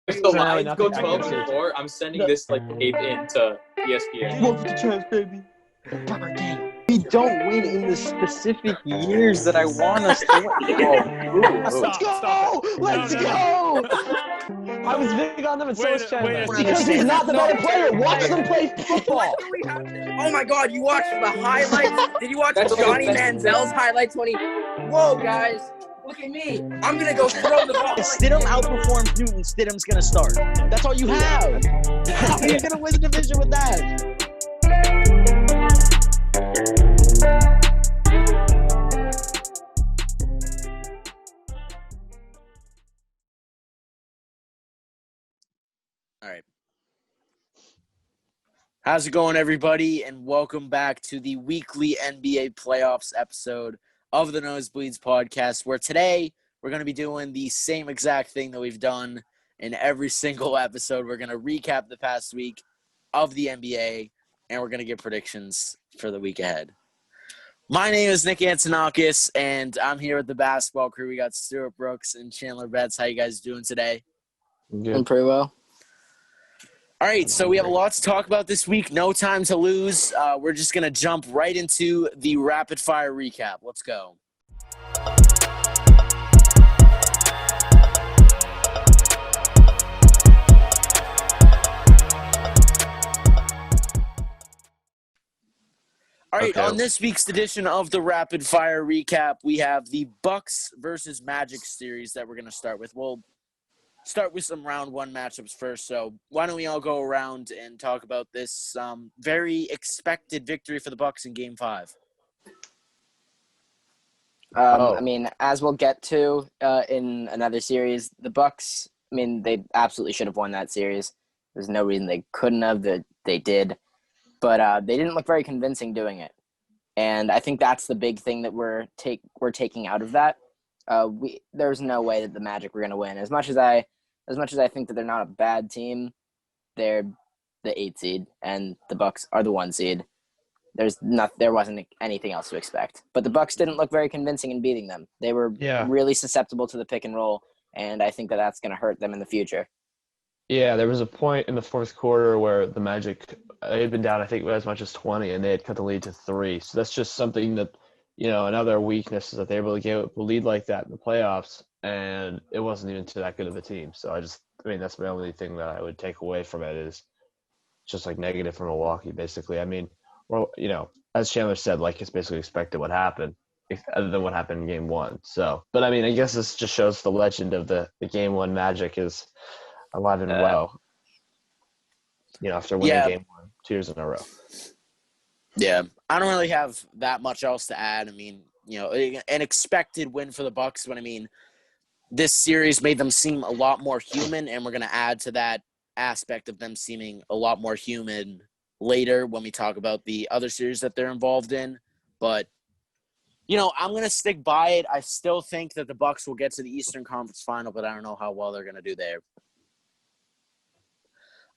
If the Lions go 12-4, I'm sending this tape in to ESPN. One for the chance, baby. We don't win in the specific years that I want us to win. Let's go! I was big on them in Source Channel. Because he's not the better player. Watch them play football. Oh my God! You watched the highlights? Did you watch Johnny Manziel's highlights when he? Whoa, guys! Look at me! I'm gonna go throw the ball. If Stidham outperforms Newton, Stidham's gonna start. That's all you have. How are you gonna win the division with that? All right. How's it going, everybody? And welcome back to the weekly NBA playoffs episode of the Nosebleeds podcast, where today we're going to be doing the same exact thing that we've done in every single episode. We're going to recap the past week of the NBA, and we're going to give predictions for the week ahead. My name is Nick Antonakis, and I'm here with the basketball crew. We got Stuart Brooks and Chandler Betts. How you guys doing today? Doing pretty well. All right, so we have a lot to talk about this week. No time to lose. We're just going to jump right into the rapid-fire recap. Let's go. All right, on this week's edition of the Rapid Fire Recap, we have the Bucks versus Magic series that we're going to start with. We'll start with some round one matchups first. So why don't we all go around and talk about this very expected victory for the Bucks in Game 5? I mean, as we'll get to in another series, the Bucks, I mean, they absolutely should have won that series. There's no reason they couldn't have. They did. But they didn't look very convincing doing it. And I think that's the big thing that we're taking out of that. There's no way that the Magic were going to win. As much as I think that they're not a bad team, they're the 8 seed and the Bucks are the 1 seed. There wasn't anything else to expect. But the Bucks didn't look very convincing in beating them. They were really susceptible to the pick and roll, and I think that that's going to hurt them in the future. Yeah, there was a point in the fourth quarter where the Magic they had been down, I think, as much as 20, and they had cut the lead to 3. So that's just something that, another weakness is that they're able to get a lead like that in the playoffs, and it wasn't even to that good of a team. So that's my only thing that I would take away from it is just like negative for Milwaukee, basically. I mean, well, as Chandler said, like it's basically expected what happened, other than what happened in Game 1. So, but I mean, I guess this just shows the legend of the Game 1 Magic is alive and well. After winning Game 1 2 years in a row. Yeah, I don't really have that much else to add. I mean, an expected win for the Bucks, but I mean, this series made them seem a lot more human, and we're going to add to that aspect of them seeming a lot more human later when we talk about the other series that they're involved in. But, I'm going to stick by it. I still think that the Bucks will get to the Eastern Conference Final, but I don't know how well they're going to do there.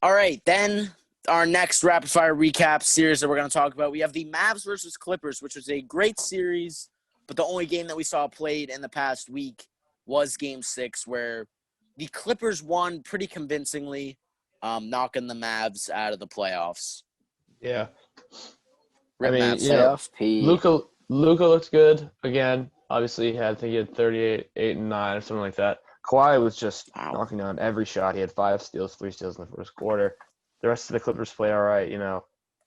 All right, then our next rapid-fire recap series that we're going to talk about, we have the Mavs versus Clippers, which was a great series, but the only game that we saw played in the past week was Game 6, where the Clippers won pretty convincingly, knocking the Mavs out of the playoffs. Yeah. Luka looked good again. Obviously, I think he had 38, 8, and 9 or something like that. Kawhi was just knocking down every shot. He had 5 steals, 3 steals in the first quarter. The rest of the Clippers played all right,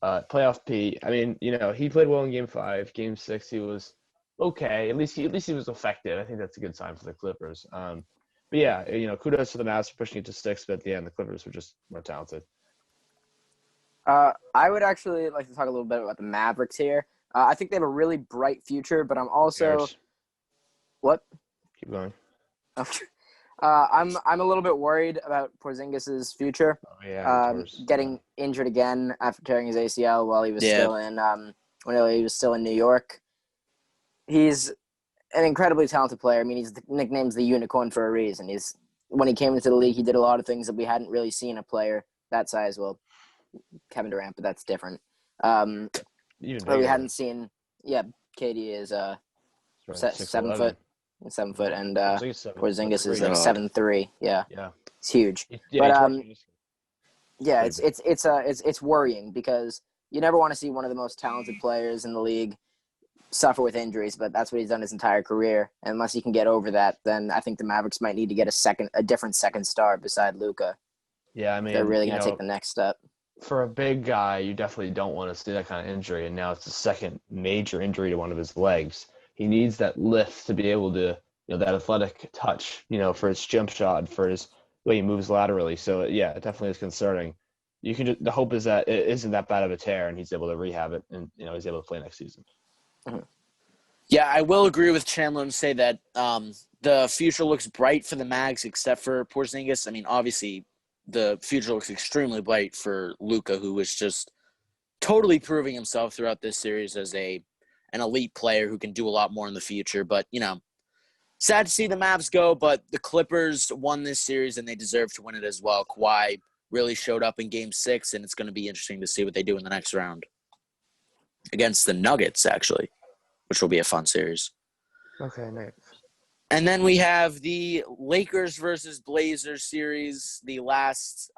Playoff P, I mean, he played well in Game 5. Game 6, he was okay. At least he was effective. I think that's a good sign for the Clippers. But yeah, kudos to the Mavs for pushing it to 6, but at the end, the Clippers were just more talented. I would actually like to talk a little bit about the Mavericks here. I think they have a really bright future, but I'm also – what? Keep going. I'm a little bit worried about Porzingis' future. Oh, yeah, getting injured again after tearing his ACL while he was still in when he was still in New York. He's an incredibly talented player. I mean, he's nicknamed the unicorn for a reason. When he came into the league, he did a lot of things that we hadn't really seen a player that size. Well, Kevin Durant, but that's different. But we hadn't seen. Yeah, KD is 7 foot. 7 foot, and Porzingis 7 Porzingis is like God. 7'3". Yeah, Yeah. it's huge. Yeah, But he tore- yeah, pretty it's worrying because you never want to see one of the most talented players in the league suffer with injuries, but that's what he's done his entire career. And unless he can get over that, then I think the Mavericks might need to get a different second star beside Luka. Yeah, I mean, They're really going to take the next step. For a big guy, you definitely don't want to see that kind of injury, and now it's the second major injury to one of his legs. He needs that lift to be able to, that athletic touch, for his jump shot, for his way he moves laterally. So yeah, it definitely is concerning. The hope is that it isn't that bad of a tear, and he's able to rehab it, and he's able to play next season. Mm-hmm. Yeah, I will agree with Chandler and say that the future looks bright for the Mags, except for Porzingis. I mean, obviously, the future looks extremely bright for Luka, who was just totally proving himself throughout this series as an elite player who can do a lot more in the future. But, sad to see the Mavs go, but the Clippers won this series, and they deserve to win it as well. Kawhi really showed up in Game 6, and it's going to be interesting to see what they do in the next round against the Nuggets, actually, which will be a fun series. Okay, nice. And then we have the Lakers versus Blazers series, the last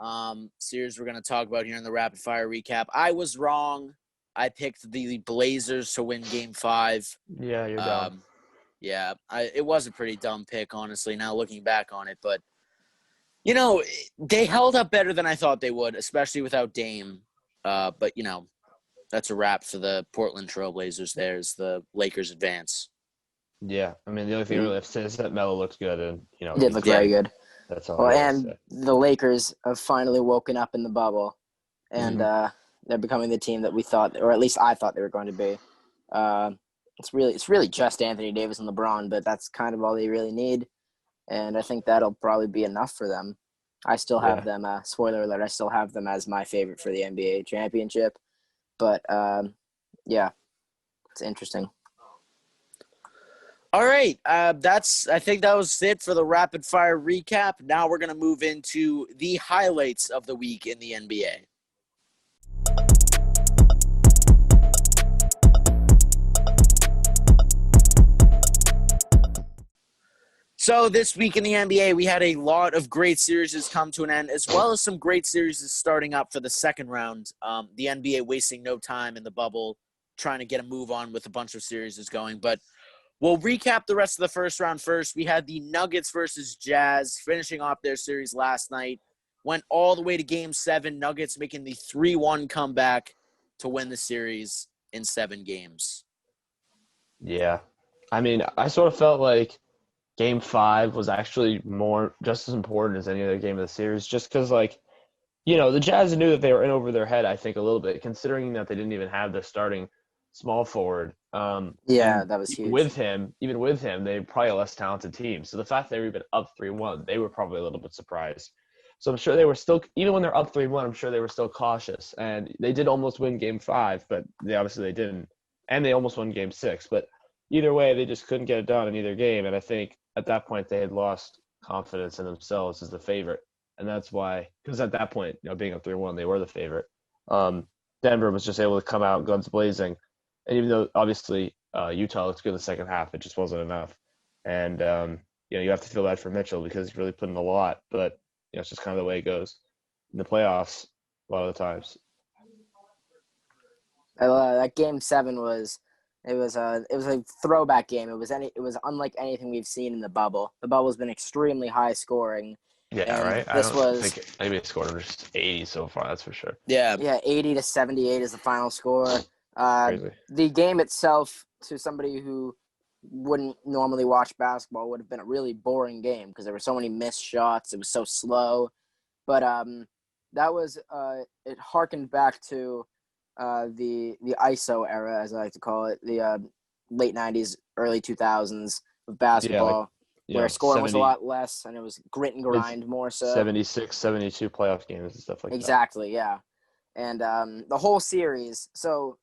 series we're going to talk about here in the rapid fire recap. I was wrong. I picked the Blazers to win Game 5. Yeah, you're dumb. Yeah, it was a pretty dumb pick, honestly, now looking back on it. But, they held up better than I thought they would, especially without Dame. But, that's a wrap for the Portland Trail Blazers. There's the Lakers advance. Yeah, I mean, the only thing I really have to say is that Melo looked good, and, He did look very good. That's all. Well, I and say. the Lakers have finally woken up in the bubble, and they're becoming the team that we thought, or at least I thought they were going to be. It's really just Anthony Davis and LeBron, but that's kind of all they really need, and I think that'll probably be enough for them. I still have them. Spoiler alert: I still have them as my favorite for the NBA championship, but yeah, it's interesting. All right, I think that was it for the rapid fire recap. Now we're going to move into the highlights of the week in the NBA. So this week in the NBA, we had a lot of great series come to an end, as well as some great series starting up for the second round. The NBA wasting no time in the bubble, trying to get a move on with a bunch of series going. But we'll recap the rest of the first round first. We had the Nuggets versus Jazz finishing off their series last night. Went all the way to Game 7. Nuggets making the 3-1 comeback to win the series in 7 games. Yeah. I mean, I sort of felt like Game 5 was actually just as important as any other game of the series, just because, the Jazz knew that they were in over their head, I think, a little bit, considering that they didn't even have the starting small forward. Yeah, that was huge. Even with him, they're probably a less talented team. So the fact they were even up 3-1, they were probably a little bit surprised. So I'm sure they were still, even when they're up 3-1, I'm sure they were still cautious. And they did almost win Game 5, but they didn't. And they almost won Game 6. But either way, they just couldn't get it done in either game. And I think at that point they had lost confidence in themselves as the favorite. And that's why, because at that point, being up 3-1, they were the favorite. Denver was just able to come out guns blazing. And even though, obviously, Utah looked good in the second half, it just wasn't enough. And, you have to feel bad for Mitchell because he's really put in a lot. But, it's just kind of the way it goes in the playoffs a lot of the times. That Game 7 was a throwback game. It was unlike anything we've seen in the bubble. The bubble's been extremely high scoring. Yeah, right. I don't think maybe it scored just 80 so far. That's for sure. Yeah, 80-78 is the final score. Crazy. The game itself, to somebody who wouldn't normally watch basketball, would have been a really boring game because there were so many missed shots. It was so slow, but that was it harkened back to the ISO era, as I like to call it, the late 90s, early 2000s of basketball, where scoring was a lot less and it was grit and grind more so. 76, 72 playoff games and stuff like that. Exactly, yeah. And the whole series, the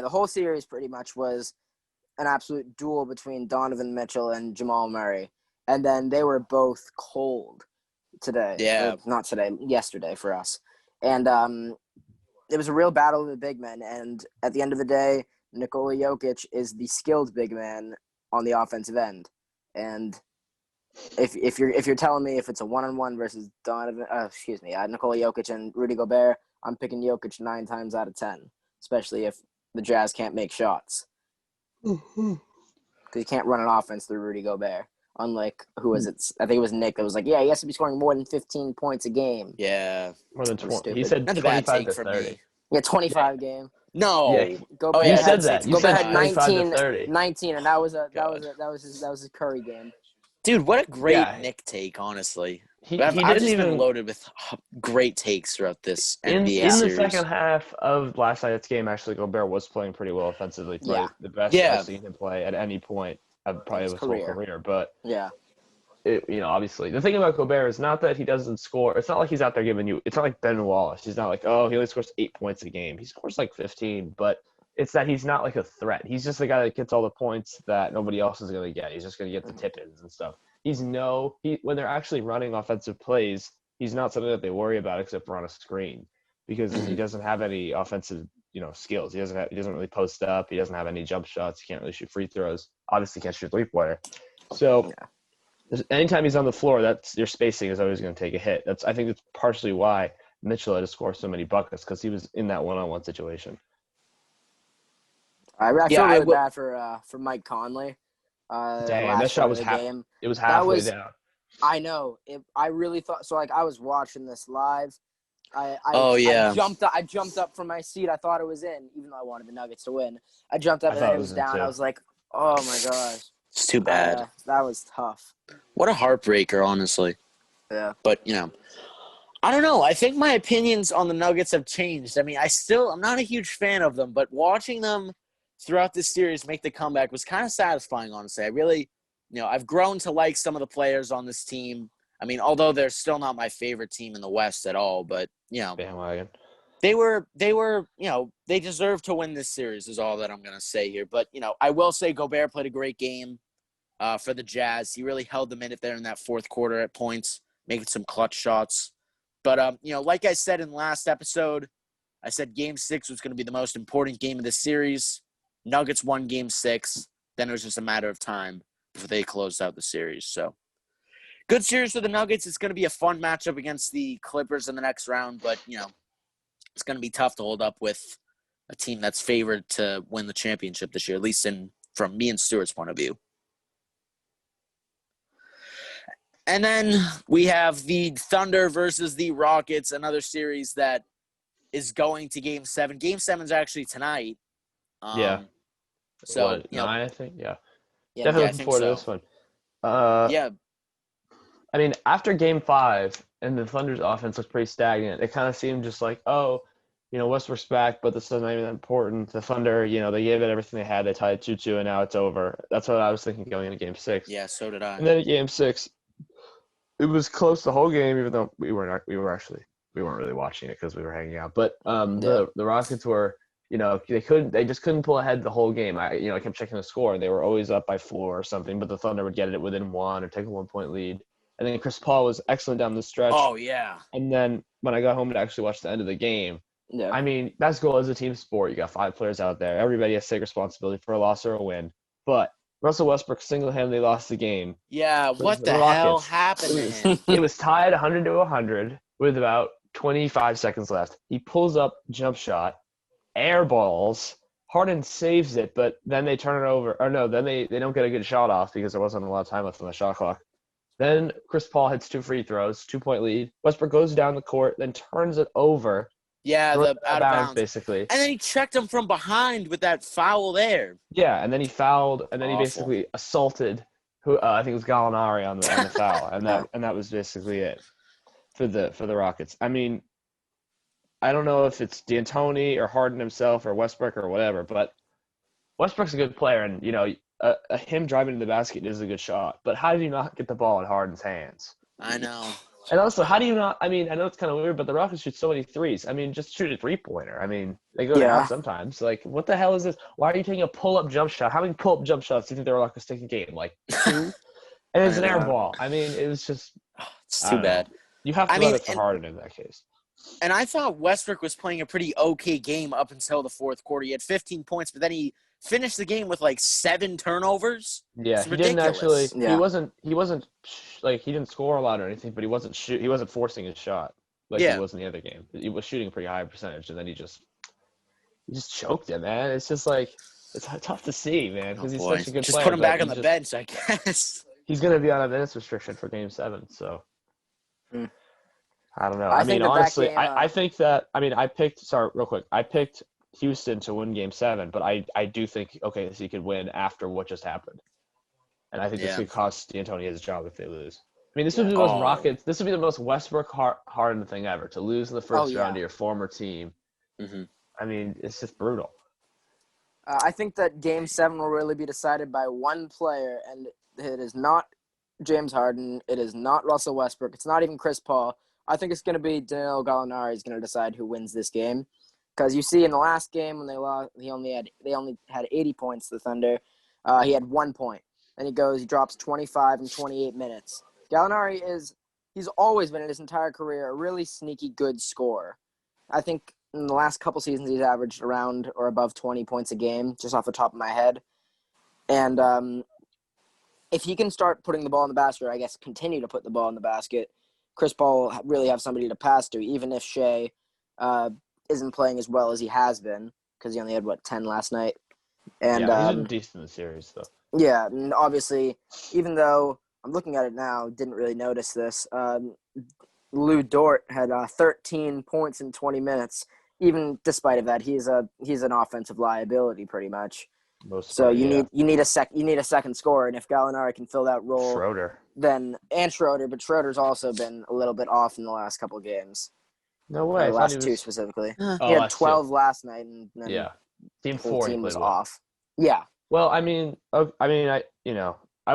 whole series pretty much was an absolute duel between Donovan Mitchell and Jamal Murray. And then they were both cold today. Yeah. Not today, yesterday for us. And it was a real battle of the big men. And at the end of the day, Nikola Jokic is the skilled big man on the offensive end. And if you're telling me if it's a 1-on-1 versus Donovan, Nikola Jokic and Rudy Gobert, I'm picking Jokic 9 times out of 10, especially if the Jazz can't make shots. Because you can't run an offense through Rudy Gobert. Unlike, who was it? I think it was Nick that was like, yeah, he has to be scoring more than 15 points a game. Yeah. More than That was 20. He stupid. said Not a bad 25 take to from 30. me. Yeah, 25 game. No. Yeah. Gobert You had, said that. You Gobert said had 25 to 19, 30. 19, and that was God. his Curry game. Dude, what a great Yeah. Nick take, honestly. He I've didn't just been even loaded with great takes throughout this in NBA the series. second half of last night's game. Actually, Gobert was playing pretty well offensively. Yeah. The best Yeah. I've seen him play at any point of probably His his whole career. career. But Yeah. obviously, the thing about Gobert is not that he doesn't score. It's not like he's out there giving you. It's not like Ben Wallace. He's not like, oh, he only scores 8 points a game. He scores like 15, but it's that he's not like a threat. He's just the guy that gets all the points that nobody else is going to get. He's just going to get the tip-ins and stuff. When they're actually running offensive plays, he's not something that they worry about except for on a screen because he doesn't have any offensive, skills. He doesn't really post up. He doesn't have any jump shots. He can't really shoot free throws. Obviously, can't shoot three-pointer. So anytime he's on the floor, your spacing is always going to take a hit. I think that's partially why Mitchell had to score so many buckets because he was in that one-on-one situation. I feel really bad for Mike Conley. Damn, that shot was game. It was halfway down. I know. I really thought so. Like I was watching this live. I jumped up from my seat. I thought it was in, even though I wanted the Nuggets to win. I jumped up and then it was down. I was like, oh my gosh. It's too bad. That was tough. What a heartbreaker, honestly. Yeah. But, I don't know. I think my opinions on the Nuggets have changed. I mean, I'm not a huge fan of them, but watching them throughout this series make the comeback was kind of satisfying, honestly. I really, I've grown to like some of the players on this team. I mean, although they're still not my favorite team in the West at all, but, Bandwagon. they deserve to win this series is all that I'm going to say here. But, I will say Gobert played a great game for the Jazz. He really held them in it there in that fourth quarter at points, making some clutch shots. But, like I said in last episode, I said Game 6 was going to be the most important game of the series. Nuggets won Game 6. Then it was just a matter of time before they closed out the series. So, good series for the Nuggets. It's going to be a fun matchup against the Clippers in the next round. But, it's going to be tough to hold up with a team that's favored to win the championship this year, at least from me and Stuart's point of view. And then we have the Thunder versus the Rockets, another series that is going to Game 7. Game 7 is actually tonight. So, 9, I think? Yeah. Yeah, Definitely I looking think forward so. to this one. Yeah. I mean, after Game 5 and the Thunder's offense looked pretty stagnant, it kind of seemed just like, Westbrook's back, but this is not even that important. The Thunder, they gave it everything they had. They tied 2-2, and now it's over. That's what I was thinking going into Game 6. Yeah, so did I. And then at Game 6, it was close the whole game, even though we weren't really watching it because we were hanging out. But the Rockets were, they just couldn't pull ahead the whole game. I kept checking the score, and they were always up by 4 or something, but the Thunder would get it within 1 or take a 1-point lead. And then Chris Paul was excellent down the stretch. Oh, yeah. And then when I got home to actually watch the end of the game, Yeah. I mean, basketball is a team sport. You got 5 players out there. Everybody has to take responsibility for a loss or a win. But Russell Westbrook single-handedly lost the game. Yeah, what the Rockets. hell happened to him? It was tied 100-100 with about 25 seconds left. He pulls up, jump shot, air balls. Harden saves it, but then they turn it over. Or no, then they don't get a good shot off because there wasn't a lot of time left on the shot clock. Then Chris Paul hits 2 free throws, 2-point lead. Westbrook goes down the court, then turns it over. Yeah, the out of bounds. Basically. And then he checked him from behind with that foul there. Yeah, and then he fouled, and then Awful. he basically assaulted who I think it was Gallinari on the foul, and that was basically it for the Rockets. I mean, I don't know if it's D'Antoni or Harden himself or Westbrook or whatever, but Westbrook's a good player, and him driving to the basket is a good shot. But how did you not get the ball in Harden's hands? I know. And also, how do you not – I mean, I know it's kind of weird, but the Rockets shoot so many threes. I mean, just shoot a three-pointer. I mean, they go down sometimes. Like, what the hell is this? Why are you taking a pull-up jump shot? How many pull-up jump shots do you think the Rockets take a game? Like 2? And it's an air ball. I mean, it was just – It's too bad. You have to let it to Harden in that case. And I thought Westbrook was playing a pretty okay game up until the fourth quarter. He had 15 points, but then he finished the game with like 7 turnovers. Yeah, It's he didn't ridiculous. actually. Yeah. He wasn't like he didn't score a lot or anything, but he wasn't forcing his shot like Yeah. he was in the other game. He was shooting a pretty high percentage, and then he just choked it, man. It's just like it's tough to see, man, because Oh, he's boy. such a good Just player. put him but back on he the just- bench, I guess. He's gonna be on a minutes restriction for Game 7, so Hmm. I don't know. I I mean, think that honestly, game, I think that I picked. Sorry, real quick. I picked Houston to win Game 7, but I do think OKC could win after what just happened, and I think this Yeah. could cost D'Antoni his job if they lose. I mean, this Yeah. would be the most Oh. Rockets. This would be the most Westbrook Harden thing ever to lose in the first Oh, round yeah. to your former team. Mhm. I mean, it's just brutal. I think that Game 7 will really be decided by one player, and it is not James Harden. It is not Russell Westbrook. It's not even Chris Paul. I think it's going to be Danilo Gallinari is going to decide who wins this game. Because you see in the last game when they lost, they only had 80 points, the Thunder. He had 1 point. Then he drops 25 in 28 minutes. Gallinari he's always been in his entire career a really sneaky good scorer. I think in the last couple seasons he's averaged around or above 20 points a game, just off the top of my head. And if he can start putting the ball in the basket, or I guess continue to put the ball in the basket, Chris Paul will really have somebody to pass to, even if Shea isn't playing as well as he has been, because he only had, 10 last night. And yeah, he's been decent in the series, though. yeah, and obviously, even though I'm looking at it now, didn't really notice this, Lou Dort had 13 points in 20 minutes. Even despite of that, he's an offensive liability pretty much. So you need a second scorer, and if Gallinari can fill that role, Schroeder. and Schroeder, but Schroeder's also been a little bit off in the last couple of games. No way. The last two specifically. Oh, He had last 12 last night, and then Yeah, Game the whole 4 he team was played well. off. Yeah, Well, I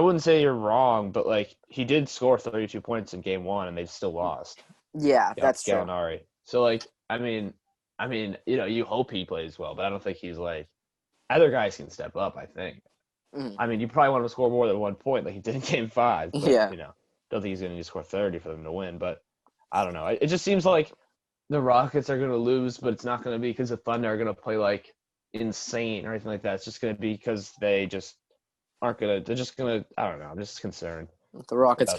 wouldn't say you're wrong, but like he did score 32 points in Game 1, and they still lost. yeah, that's true. Gallinari. So like, you hope he plays well, but I don't think he's like other guys can step up. I think. Mhm. I mean, you probably want to score more than 1 point, like he did in Game 5. But, Yeah. don't think he's going to score 30 for them to win. But I don't know. It just seems like the Rockets are going to lose, but it's not going to be because the Thunder are going to play like insane or anything like that. It's just going to be because they just aren't going to. They're just going to. I don't know. I'm just concerned. The Rockets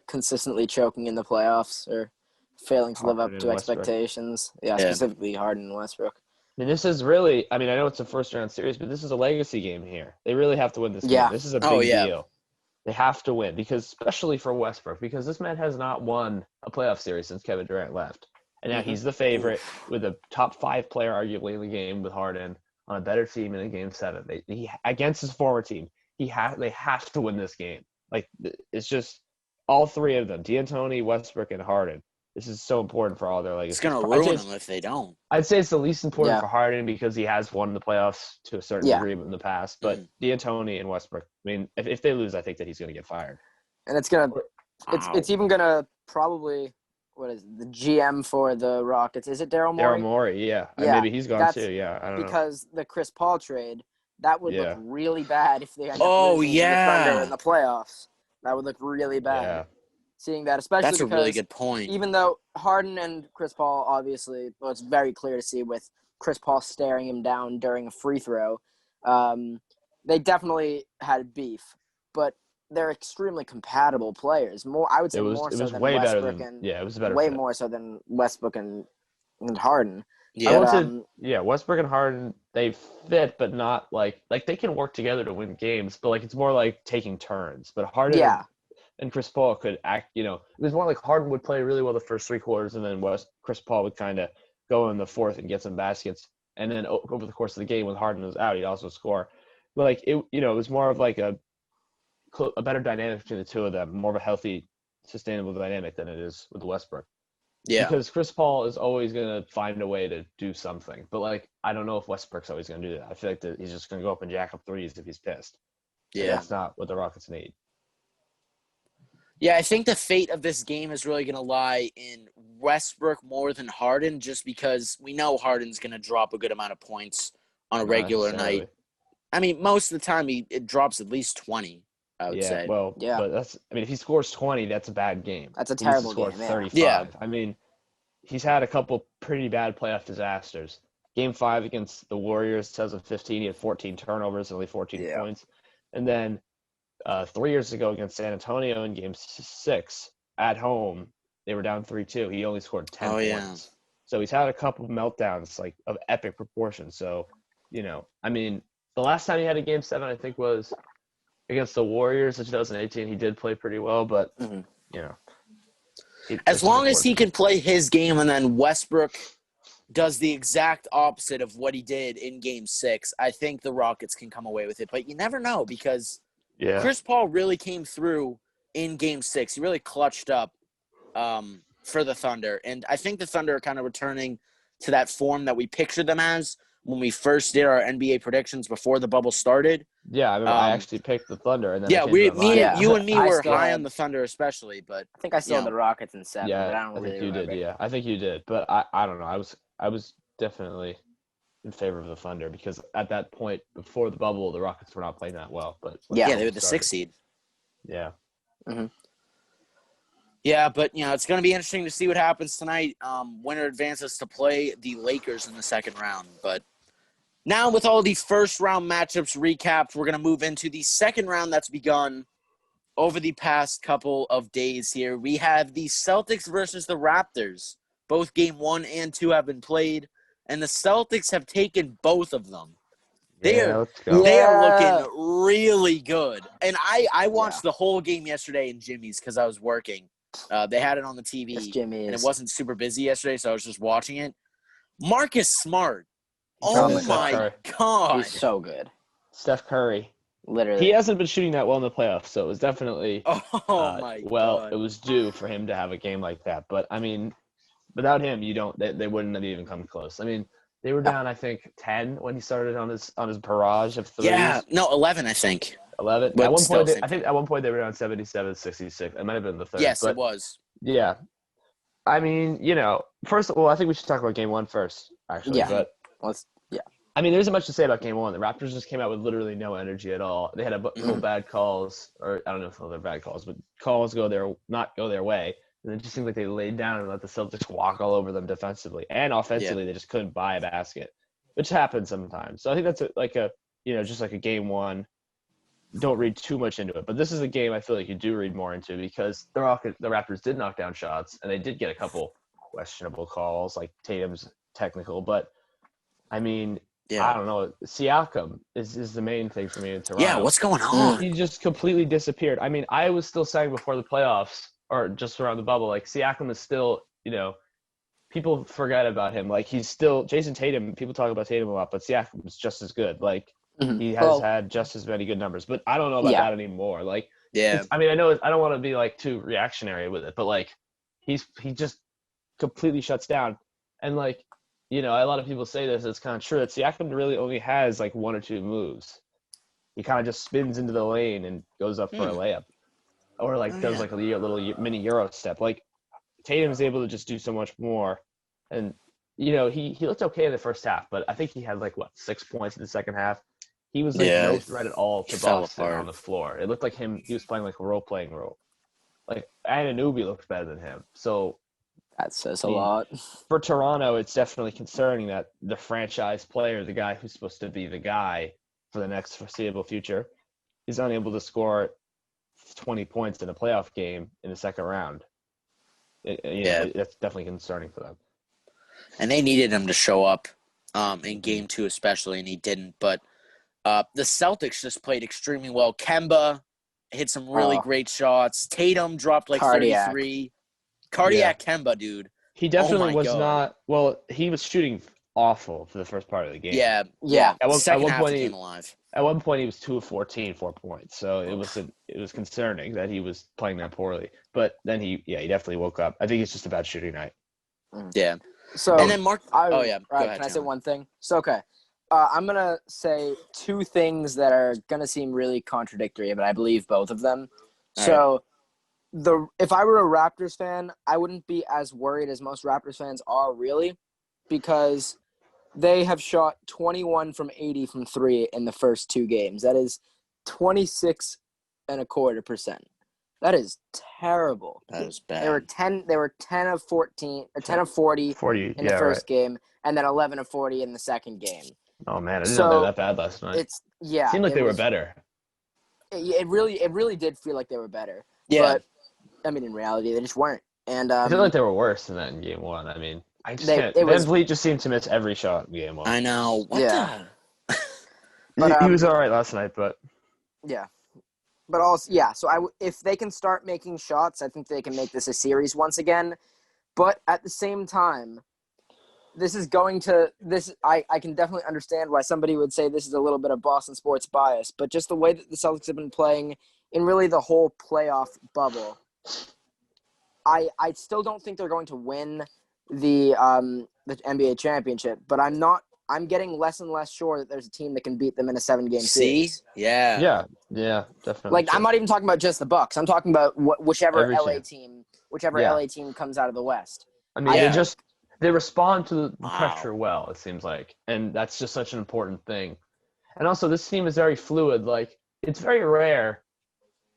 consistently choking in the playoffs or failing to live up Harden to and Westbrook. expectations. Yeah, Yeah. specifically Harden and Westbrook. I mean, this is really. I mean, I know it's a first-round series, but this is a legacy game here. They really have to win this Yeah. game. This is a big Oh, yeah. deal. They have to win because, especially for Westbrook, because this man has not won a playoff series since Kevin Durant left, and now Mhm. he's the favorite with a top 5 player, arguably in the game with Harden on a better team in a Game 7. Against his former team, they have to win this game. Like it's just all three of them: D'Antoni, Westbrook, and Harden. This is so important for all their legacy. It's going to ruin them if they don't. I'd say it's the least important Yeah. for Harden because he has won the playoffs to a certain Yeah. degree in the past. But D'Antoni and Westbrook, I mean, if they lose, I think that he's going to get fired. And it's even gonna probably the GM for the Rockets? Is it Daryl Morey? Daryl Morey, yeah. Yeah, Maybe he's gone too. Yeah, I don't know. Because the Chris Paul trade, that would Yeah. look really bad if they end up Oh, losing to the yeah. Thunder in the playoffs. That would look really bad. Yeah. Seeing that, especially That's a because really good point. even though Harden and Chris Paul, obviously, it's very clear to see with Chris Paul staring him down during a free throw, they definitely had beef. But they're extremely compatible players. I would say more so than way better Westbrook than and it was a better way fit. more so than Westbrook and Harden. Yeah. Westbrook and Harden, they fit, but not like they can work together to win games, but like it's more like taking turns. But Harden and Chris Paul could act, it was more like Harden would play really well the first 3 quarters, and then Chris Paul would kind of go in the fourth and get some baskets, and then over the course of the game when Harden was out, he'd also score. But like it was more of like a better dynamic between the two of them, more of a healthy, sustainable dynamic than it is with Westbrook. Yeah. Because Chris Paul is always going to find a way to do something. But, like, I don't know if Westbrook's always going to do that. I feel like he's just going to go up and jack up threes if he's pissed. And Yeah. that's not what the Rockets need. Yeah, I think the fate of this game is really going to lie in Westbrook more than Harden, just because we know Harden's going to drop a good amount of points on a regular night. I mean, most of the time it drops at least 20, I would say. Well, but if he scores 20, that's a bad game. That's a terrible he needs to game. score 35. Yeah. I mean, he's had a couple pretty bad playoff disasters. Game 5 against the Warriors, 2015, he had 14 turnovers, only 14 points. And then 3 years ago against San Antonio in Game 6 at home, they were down 3-2. He only scored 10 points. Yeah. So he's had a couple of meltdowns, like, of epic proportions. So, I mean, the last time he had a Game 7, I think, was against the Warriors in 2018. He did play pretty well, but, as long as he can play his game and then Westbrook does the exact opposite of what he did in Game 6, I think the Rockets can come away with it. But you never know because Chris Paul really came through in Game 6. He really clutched up for the Thunder. And I think the Thunder are kind of returning to that form that we pictured them as when we first did our NBA predictions before the bubble started. Yeah, I remember I actually picked the Thunder. And then you and me were high on the Thunder especially. But I think I still had the Rockets in 7, but I don't really remember. You did, yeah. I think you did. But I don't know. I was definitely in favor of the Thunder because at that point, before the bubble, the Rockets were not playing that well. But they were the 6th seed. Yeah. Mm-hmm. Yeah, but, it's going to be interesting to see what happens tonight. Winner advances to play the Lakers in the second round. But now with all the first-round matchups recapped, we're going to move into the second round that's begun over the past couple of days here. We have the Celtics versus the Raptors. Both Game 1 and 2 have been played, and the Celtics have taken both of them. They are looking really good. And I watched the whole game yesterday in Jimmy's because I was working. They had it on the TV, and it wasn't super busy yesterday, so I was just watching it. Marcus Smart. Oh, my God. He's so good. Steph Curry. Literally. He hasn't been shooting that well in the playoffs, so it was definitely God. It was due for him to have a game like that. But, I mean, without him, they wouldn't have even come close. I mean, they were down, I think, 10 when he started on his barrage of threes. Yeah, no, 11, I think. 11. But at one point they were down 77-66. It might have been the third. Yes, it was. Yeah. I mean, first of all, I think we should talk about Game 1 first, actually. Yeah. But I mean, there isn't much to say about Game 1. The Raptors just came out with literally no energy at all. They had a couple bad calls, or I don't know if they're bad calls, but calls not go their way. And it just seemed like they laid down and let the Celtics walk all over them defensively. And offensively, they just couldn't buy a basket, which happens sometimes. So I think that's just like a Game 1. Don't read too much into it. But this is a game I feel like you do read more into because the Raptors did knock down shots, and they did get a couple questionable calls, like Tatum's technical. But, I mean, I don't know. Siakam is the main thing for me in Toronto. Yeah, what's going on? He just completely disappeared. I mean, I was still saying before the playoffs, or just around the bubble, like Siakam is still, people forget about him. Like he's still Jason Tatum. People talk about Tatum a lot, but Siakam is just as good. Like he has had just as many good numbers. But I don't know about that anymore. Like, I mean, I know I don't want to be like too reactionary with it, but like he just completely shuts down. And like, a lot of people say this. It's kind of true that Siakam really only has like one or two moves. He kind of just spins into the lane and goes up for a layup. Or does like a little mini Euro step. Like Tatum's able to just do so much more, and he looked okay in the first half, but I think he had 6 points in the second half. He was no threat at all to Boston on the floor. It looked like he was playing like a role-playing role. Like Anunoby looked better than him. So that says a lot. For Toronto, it's definitely concerning that the franchise player, the guy who's supposed to be the guy for the next foreseeable future, is unable to score 20 points in a playoff game in the second round. That's definitely concerning for them. And they needed him to show up in Game 2 especially, and he didn't. But the Celtics just played extremely well. Kemba hit some really great shots. Tatum dropped 33. Cardiac Kemba, dude. He definitely was not – well, he was shooting awful for the first part of the game. Yeah. Second half he came alive. At one point, he was 2 of 14, 4 points. So it was concerning that he was playing that poorly. But then he definitely woke up. I think it's just a bad shooting night. Yeah. So and then Mark. Go ahead. Can I say one thing? So okay, I'm gonna say two things that are gonna seem really contradictory, but I believe both of them. If I were a Raptors fan, I wouldn't be as worried as most Raptors fans are, really, because they have shot 21 from 80 from 3 in the first 2 games. That is 26.25%. That is terrible. That was bad. They were 10 of 14, or 10 of 40 in the first game, and then 11 of 40 in the second game. Oh man, I didn't know they were that bad last night. Seemed like they were better. It really did feel like they were better. Yeah. But I mean, in reality, they just weren't. And I feel like they were worse than that in game one. I mean, I just can't. Van Vliet just seemed to miss every shot in game one. I know. But he was all right last night, but yeah. But also, yeah. So if they can start making shots, I think they can make this a series once again. But at the same time, this is going to this. I can definitely understand why somebody would say this is a little bit of Boston sports bias. But just the way that the Celtics have been playing in really the whole playoff bubble, I still don't think they're going to win the NBA championship. But I'm getting less and less sure that there's a team that can beat them in a 7-game series. Yeah, definitely. Like, I'm not even talking about just the Bucks. I'm talking about whichever LA team comes out of the West. I mean, they respond to the pressure well, it seems like, and that's just such an important thing. And also, this team is very fluid. Like, it's very rare.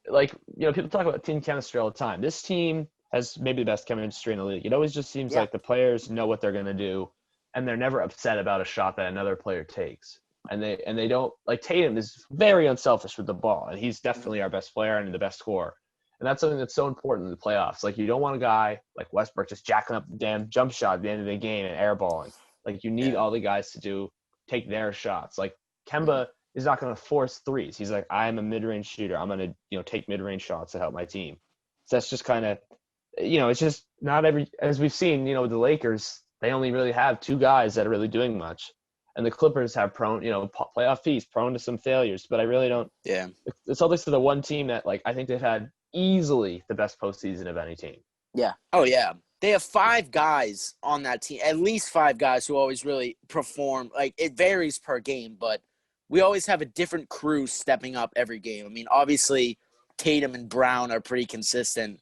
Like, people talk about team chemistry all the time. This team has maybe the best chemistry in the league. It always just seems like the players know what they're going to do, and they're never upset about a shot that another player takes. And they don't – like, Tatum is very unselfish with the ball, and he's definitely our best player and the best scorer. And that's something that's so important in the playoffs. Like, you don't want a guy like Westbrook just jacking up the damn jump shot at the end of the game and airballing. Like, you need all the guys to take their shots. Like, Kemba is not going to force threes. He's like, I'm a mid-range shooter. I'm going to, take mid-range shots to help my team. So that's just kind of – it's just not every – as we've seen, with the Lakers, they only really have two guys that are really doing much. And the Clippers have playoff feast, prone to some failures. But I really don't – Yeah. The Celtics are the one team that, like, I think they've had easily the best postseason of any team. Yeah. Oh, yeah. They have 5 guys on that team, at least 5 guys who always really perform. Like, it varies per game, but we always have a different crew stepping up every game. I mean, obviously, Tatum and Brown are pretty consistent,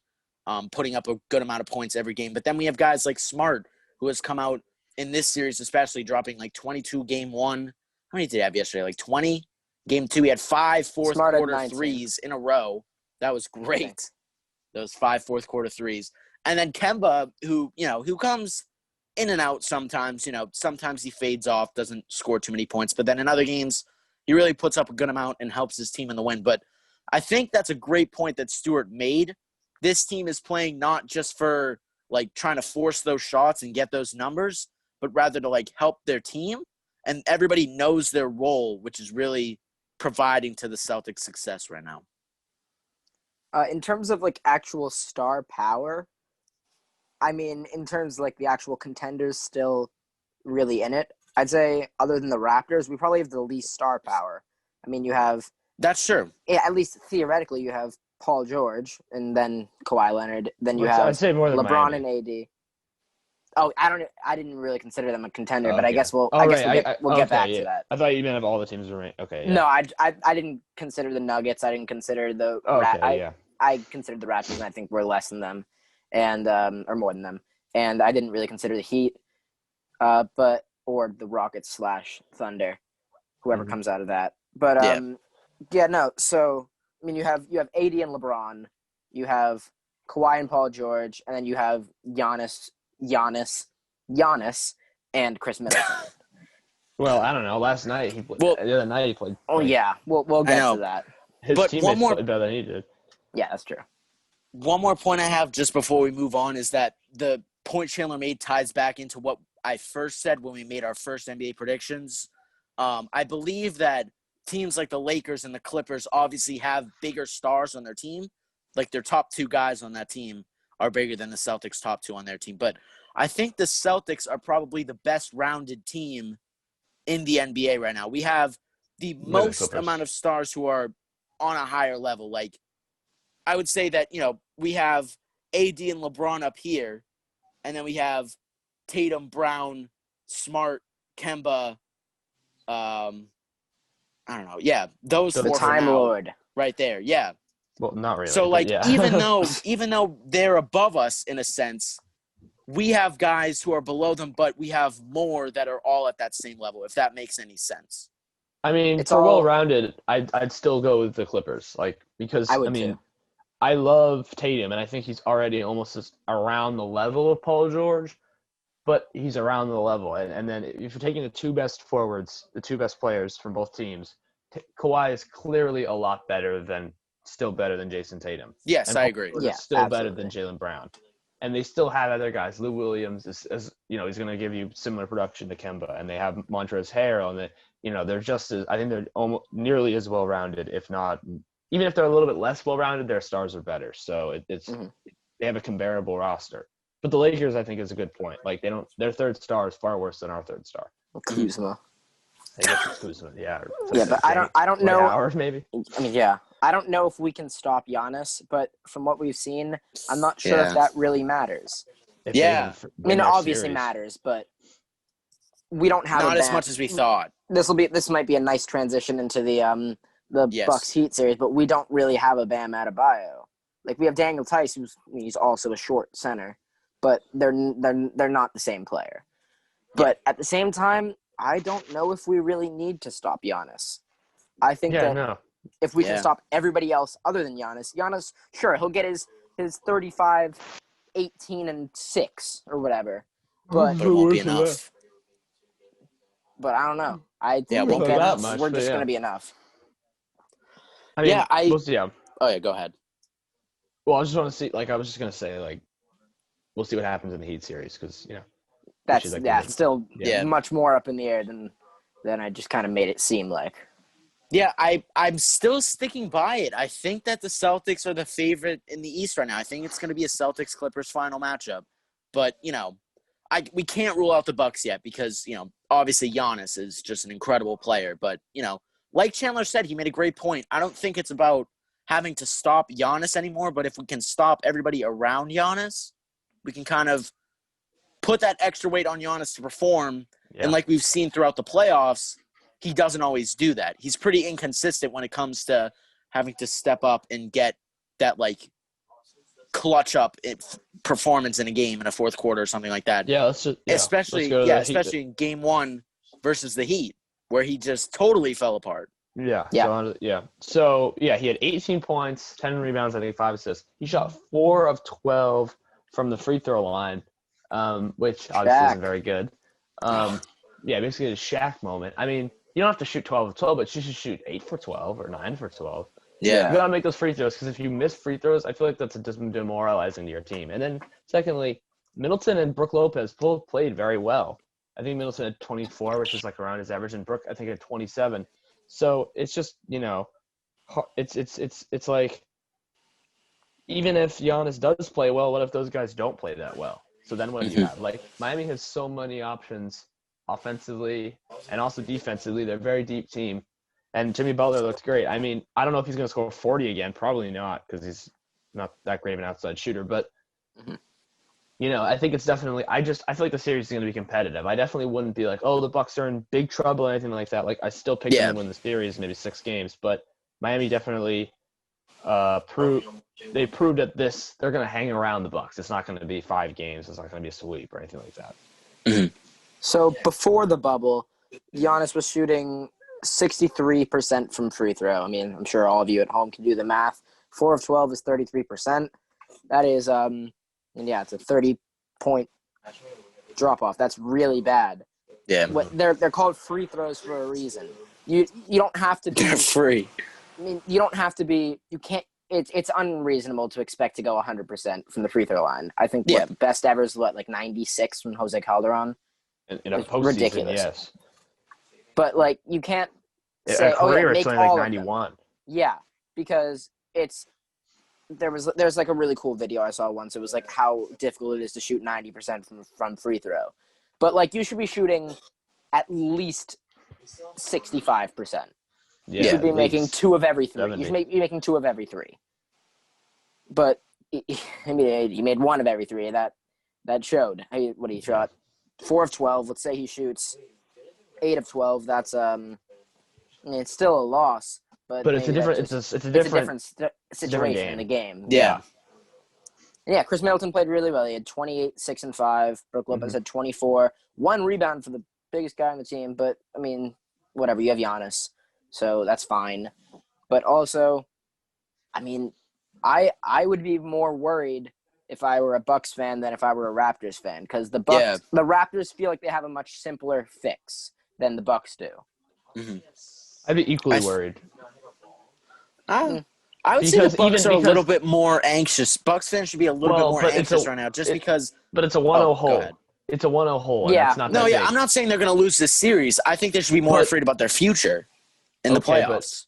putting up a good amount of points every game. But then we have guys like Smart, who has come out in this series, especially dropping like 22 game 1. How many did he have yesterday? Like 20? Game 2, he had 5 fourth-quarter threes in a row. That was great. Those 5 fourth-quarter threes. And then Kemba, who comes in and out sometimes. Sometimes he fades off, doesn't score too many points. But then in other games, he really puts up a good amount and helps his team in the win. But I think that's a great point that Stuart made. This team is playing not just for, like, trying to force those shots and get those numbers, but rather to, like, help their team. And everybody knows their role, which is really providing to the Celtics' success right now. In terms of, like, actual star power, I mean, in terms of, like, the actual contenders still really in it, I'd say other than the Raptors, we probably have the least star power. I mean, you have – That's true. Yeah, at least theoretically, you have Paul George and then Kawhi Leonard. Then you have I'd say more than LeBron Miami. and AD. Oh, I didn't really consider them a contender, but I guess we'll get back to that. I thought you meant if all the teams were right. Okay. Yeah. No, I didn't consider the Nuggets. I didn't consider the I considered the Raptors, and I think we're less than them, and or more than them. And I didn't really consider the Heat, or the Rockets / Thunder, whoever comes out of that. But no. So I mean, you have AD and LeBron, you have Kawhi and Paul George, and then you have Giannis, and Chris Middleton. Well, I don't know. Last night the other night he played. Oh yeah, we'll get to that. His teammates played better than he did. Yeah, that's true. One more point I have just before we move on is that the point Chandler made ties back into what I first said when we made our first NBA predictions. I believe that teams like the Lakers and the Clippers obviously have bigger stars on their team. Like, their top 2 guys on that team are bigger than the Celtics' top 2 on their team. But I think the Celtics are probably the best rounded team in the NBA right now. We have the most amount of stars who are on a higher level. Like, I would say that, we have AD and LeBron up here, and then we have Tatum, Brown, Smart, Kemba, I don't know. Yeah, those 4 the Time Lord right there. Yeah. Well, not really. So, like, yeah. even though they're above us in a sense, we have guys who are below them, but we have more that are all at that same level, if that makes any sense. I mean, well-rounded, I'd still go with the Clippers, like, because I would too. I love Tatum, and I think he's already almost just around the level of Paul George, but he's around the level. And then if you're taking the two best forwards, the two best players from both teams, Kawhi is clearly a lot still better than Jason Tatum. Yes, and I Paul agree. George Yeah, is still absolutely. better than Jaylen Brown. And they still have other guys. Lou Williams is he's going to give you similar production to Kemba, and they have Montrezl Harrell, and they're just as I think they're almost nearly as well rounded, if not even if they're a little bit less well rounded, their stars are better. So they have a comparable roster. But the Lakers, I think, is a good point. Like their third star is far worse than our third star. Kuzma. I guess it's Kuzma, yeah. Yeah, but I don't know. Hours maybe. I mean, yeah, I don't know if we can stop Giannis, but from what we've seen, I'm not sure if that really matters. If they can I win mean, it their obviously series. matters, but we don't have Not a as Bam. much as we thought. This might be a nice transition into the Yes. Bucks Heat series, but we don't really have a Bam Adebayo. Like we have Daniel Tice, he's also a short center, but they're not the same player. But at the same time, I don't know if we really need to stop Giannis. I think if we can stop everybody else other than Giannis, sure, he'll get his 35, 18, and 6 or whatever. But it won't be enough. But I don't know. I it think won't be that enough. we're just going to be enough. I mean, Oh, yeah, go ahead. Well, I just want to see. I was just going to say, we'll see what happens in the Heat series because that's still much more up in the air than I just kind of made it seem like. Yeah, I'm still sticking by it. I think that the Celtics are the favorite in the East right now. I think it's going to be a Celtics-Clippers final matchup. But, we can't rule out the Bucks yet because, obviously Giannis is just an incredible player. But, like Chandler said, he made a great point. I don't think it's about having to stop Giannis anymore, but if we can stop everybody around Giannis, we can kind of put that extra weight on Giannis to perform. Yeah. And like we've seen throughout the playoffs, he doesn't always do that. He's pretty inconsistent when it comes to having to step up and get that, clutch up performance in a game in a fourth quarter or something like that. Yeah, especially in Game 1 versus the Heat, where he just totally fell apart. Yeah. So he had 18 points, 10 rebounds, I think 5 assists. He shot 4 of 12 from the free throw line, which obviously isn't very good. Basically a Shaq moment. I mean, you don't have to shoot 12 of 12, but you should shoot 8 for 12 or 9 for 12. Yeah. You got to make those free throws because if you miss free throws, I feel like that's just demoralizing to your team. And then secondly, Middleton and Brook Lopez both played very well. I think Middleton had 24, which is around his average, and Brook I think had 27. So it's just, it's like even if Giannis does play well, what if those guys don't play that well? So then what do you have? Miami has so many options offensively and also defensively. They're a very deep team. And Jimmy Butler looks great. I mean, I don't know if he's going to score 40 again. Probably not because he's not that great of an outside shooter. But, I think it's definitely – I feel like the series is going to be competitive. I definitely wouldn't be like, oh, the Bucks are in big trouble or anything like that. I still picked them to win the series, maybe 6 games. But Miami definitely proved that they're going to hang around the Bucks. It's not going to be 5 games. It's not going to be a sweep or anything like that. Mm-hmm. So before the bubble, Giannis was shooting 63% from free throw. I mean, I'm sure all of you at home can do the math. 4 of 12 is 33%. That is, it's a 30-point drop-off. That's really bad. Yeah. They're called free throws for a reason. You don't have to be – They're free. I mean, you don't have to be – you can't – it's unreasonable to expect to go 100% from the free throw line. I think the best ever is 96 from Jose Calderon. In a postseason, ridiculous. Yes. But you can't say, it's make only all 91. Yeah, because there's a really cool video I saw once. It was how difficult it is to shoot 90% from free throw. But you should be shooting at least 65%. You should be making 2 of every 3. 70. You should be making 2 of every 3. But I mean, he made 1 of every 3. That showed. What he shot 4 of 12. Let's say he shoots 8 of 12. That's it's still a loss, but it's a different situation in the game. Yeah. Yeah, Chris Middleton played really well. He had 28, 6, and 5. Brook Lopez had 24, 1 rebound for the biggest guy on the team. But I mean, whatever. You have Giannis, so that's fine. But also, I mean, I would be more worried if I were a Bucks fan than if I were a Raptors fan, because the Raptors feel like they have a much simpler fix than the Bucks do. Mm-hmm. I'd be equally worried. I would say the Bucks are a little bit more anxious. Bucks fans should be a little bit more anxious right now, because. But it's a 1-0 hole. It's a 1-0 hole. Yeah. And it's not that big. I'm not saying they're going to lose this series. I think they should be more afraid about their future in the playoffs.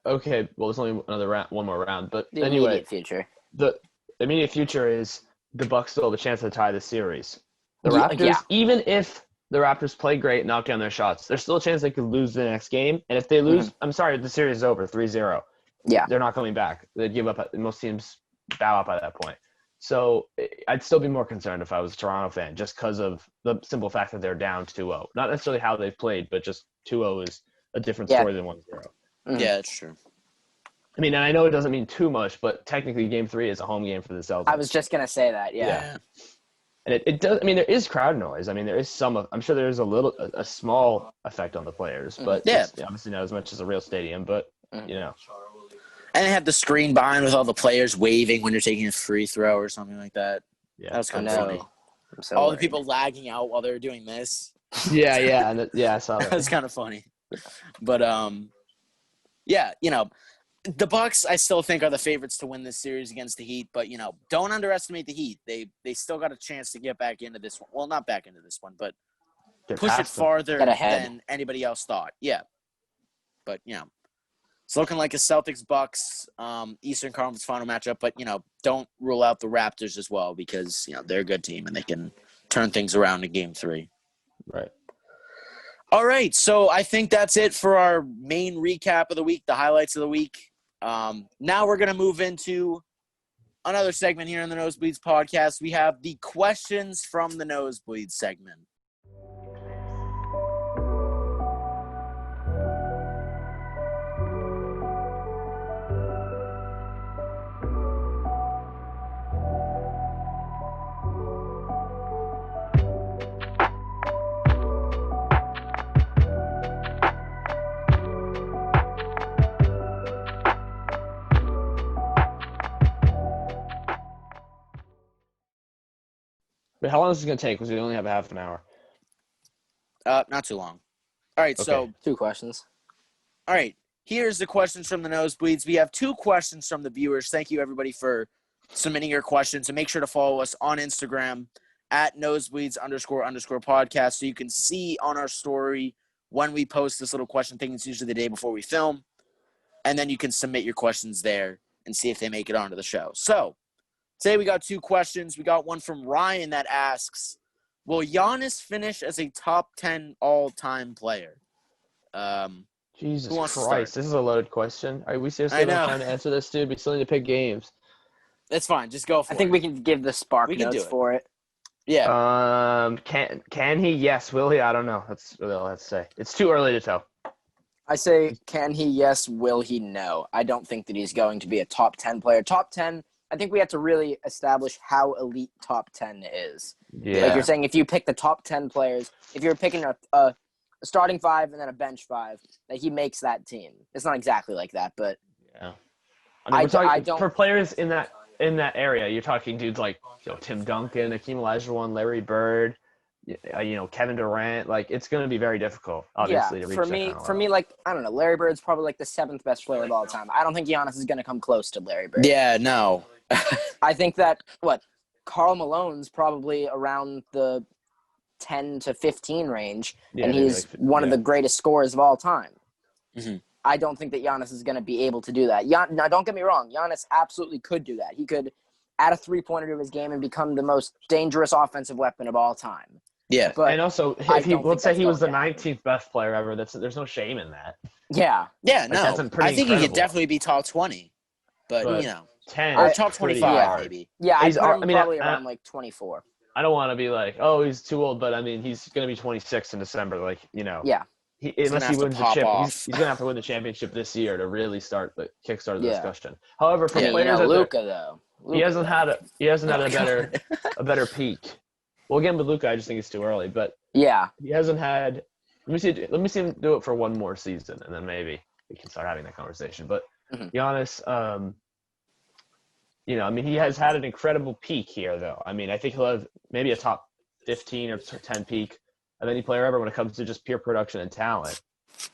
Okay, well, there's only one more round. But The anyway, immediate future. The immediate future is the Bucks still have a chance to tie the series. The Raptors, even if the Raptors play great, knock down their shots, there's still a chance they could lose the next game. And if they lose, I'm sorry, the series is over, 3-0. Yeah. They're not coming back. They'd give up. Most teams bow out by that point. So I'd still be more concerned if I was a Toronto fan, just because of the simple fact that they're down 2-0. Not necessarily how they've played, but just 2-0 is a different story than 1-0. Yeah, that's true. I mean, and I know it doesn't mean too much, but technically Game 3 is a home game for the Celtics. I was just going to say that, yeah. And it does – I mean, there is crowd noise. I mean, there is some – I'm sure there is a small effect on the players, but obviously not as much as a real stadium, but, you know. And they had the screen behind with all the players waving when you're taking a free throw or something like that. Yeah. That was kind of funny. So all the people lagging out while they were doing this. Yeah, I saw that. That was kind of funny. But, you know, the Bucks, I still think, are the favorites to win this series against the Heat. But, you know, don't underestimate the Heat. They still got a chance to get back into this one. Well, not back into this one, but push it farther than anybody else thought. Yeah. But, you know, it's looking like a Celtics-Bucks Eastern Conference final matchup. But, you know, don't rule out the Raptors as well, because, you know, they're a good team and they can turn things around in Game 3. Right. All right, so I think that's it for our main recap of the week, the highlights of the week. Now we're going to move into another segment here on the Nosebleeds podcast. We have the questions from the Nosebleeds segment. But how long is this going to take? Because we only have half an hour. Not too long. All right, so 2 questions. All right, here's the questions from the Nosebleeds. We have 2 questions from the viewers. Thank you, everybody, for submitting your questions. And make sure to follow us on Instagram at nosebleeds__podcast so you can see on our story when we post this little question thing. It's usually the day before we film. And then you can submit your questions there and see if they make it onto the show. So today we got 2 questions. We got one from Ryan that asks, will Giannis finish as a top 10 all-time player? Jesus Christ, this is a loaded question. Are we seriously trying to answer this, dude? We still need to pick games. That's fine. Just go for it. I think we can give the spark notes for it. Yeah. Can he? Yes. Will he? I don't know. That's really all I have to say. It's too early to tell. I say, can he? Yes. Will he? No. I don't think that he's going to be a top 10 player. Top 10, I think we have to really establish how elite top 10 is. Yeah. Like you're saying, if you pick the top 10 players, if you're picking a starting 5 and then a bench 5, that he makes that team. It's not exactly like that, but yeah. I mean, we're talking, for players in that area, you're talking dudes like Tim Duncan, Hakeem Olajuwon, Larry Bird, Kevin Durant. Like, it's going to be very difficult, obviously, to reach that kind of for me, like, I don't know, Larry Bird's probably like the 7th best player of all time. I don't think Giannis is going to come close to Larry Bird. Yeah, no. I think that Karl Malone's probably around the 10 to 15 range, and he's one of the greatest scorers of all time. Mm-hmm. I don't think that Giannis is going to be able to do that. Now, don't get me wrong. Giannis absolutely could do that. He could add a three-pointer to his game and become the most dangerous offensive weapon of all time. Yeah. But and also, let's say he was the 19th best player ever. There's no shame in that. Yeah. Yeah, no. That's I think he could definitely be top 20. But 10 or top 25, maybe. Yeah, I'd put him probably around like 24. I don't want to be like, oh, he's too old, but I mean, he's going to be 26 in December. Like, Yeah. Unless he wins the chip, he's going to have to win the championship this year to really kickstart the discussion. However, for players, Luka though, he hasn't had a better peak. Well, again, with Luka, I just think it's too early. But yeah, he hasn't had. Let me see him do it for one more season, and then maybe we can start having that conversation. But Giannis, I mean, he has had an incredible peak here, though. I mean, I think he'll have maybe a top 15 or 10 peak of any player ever when it comes to just pure production and talent.